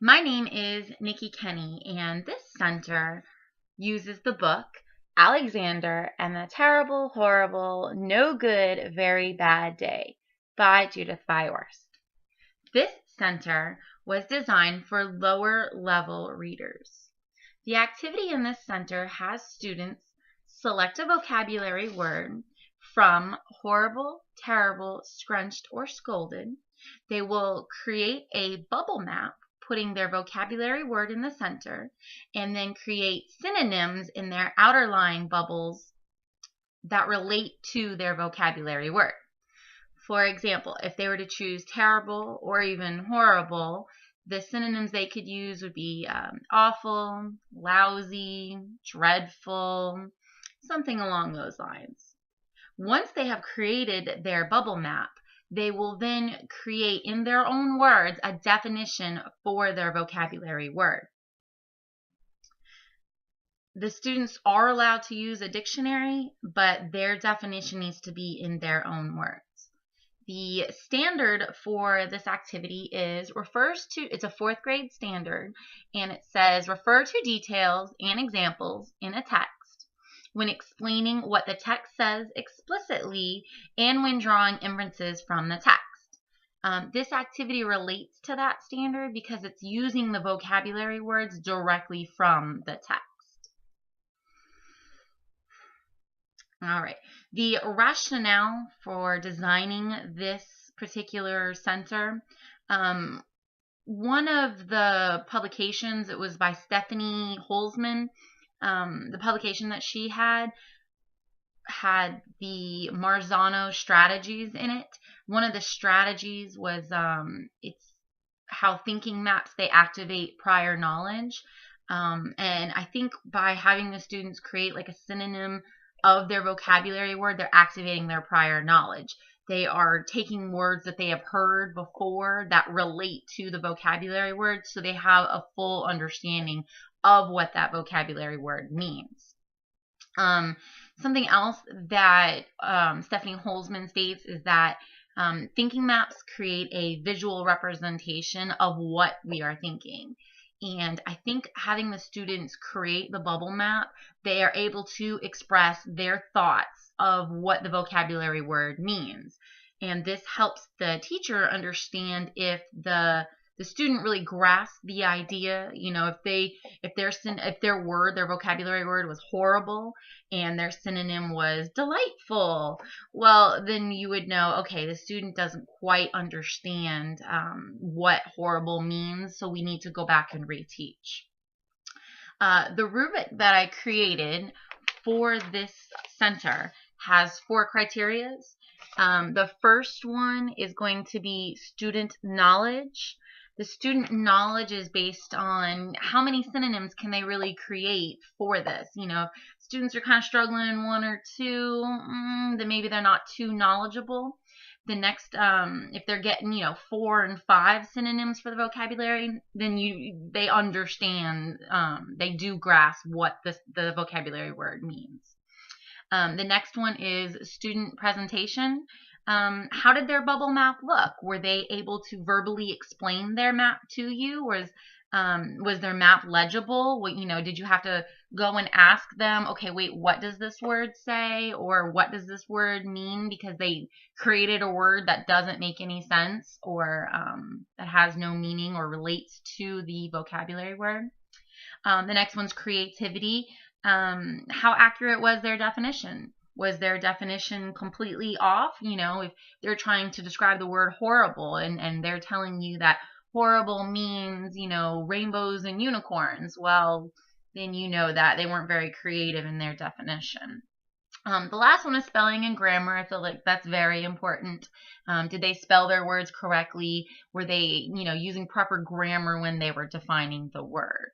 My name is Nikki Kenny, and this center uses the book Alexander and the Terrible, Horrible, No Good, Very Bad Day by Judith Viorst. This center was designed for lower level readers. The activity in this center has students select a vocabulary word from horrible, terrible, scrunched, or scolded. They will create a bubble map putting their vocabulary word in the center, and then create synonyms in their outer lying bubbles that relate to their vocabulary word. For example, if they were to choose terrible or even horrible, the synonyms they could use would be awful, lousy, dreadful, something along those lines. Once they have created their bubble map, they will then create in their own words a definition for their vocabulary word. The students are allowed to use a dictionary, but their definition needs to be in their own words. The standard for this activity it's a fourth grade standard, and it says refer to details and examples in a text when explaining what the text says explicitly and when drawing inferences from the text. This activity relates to that standard because it's using the vocabulary words directly from the text. All right. The rationale for designing this particular center, one of the publications, it was by Stephanie Holzman. The publication that she had the Marzano strategies in it. One of the strategies was it's how thinking maps, they activate prior knowledge. And I think by having the students create like a synonym of their vocabulary word, they're activating their prior knowledge. They are taking words that they have heard before that relate to the vocabulary word, so they have a full understanding of what that vocabulary word means. Something else that Stephanie Holzman states is that thinking maps create a visual representation of what we are thinking. And I think having the students create the bubble map, they are able to express their thoughts of what the vocabulary word means. And this helps the teacher understand if the student really grasps the idea. You know, if their vocabulary word was horrible and their synonym was delightful, well, then you would know, okay, the student doesn't quite understand what horrible means, so we need to go back and reteach. The rubric that I created for this center has 4 criterias. The first one is going to be student knowledge. The student knowledge is based on how many synonyms can they really create for this. You know, if students are kind of struggling in 1 or 2, then maybe they're not too knowledgeable. The next, if they're getting 4 and 5 synonyms for the vocabulary, then they understand, they do grasp what the vocabulary word means. The next one is student presentation. How did their bubble map look? Were they able to verbally explain their map to you? Was their map legible? Did you have to go and ask them, okay, wait, what does this word say? Or what does this word mean? Because they created a word that doesn't make any sense, or that has no meaning or relates to the vocabulary word. The next one's creativity. How accurate was their definition? Was their definition completely off? If they're trying to describe the word horrible and they're telling you that horrible means, rainbows and unicorns, well, then you know that they weren't very creative in their definition. The last one is spelling and grammar. I feel like that's very important. Did they spell their words correctly? Were they, using proper grammar when they were defining the word?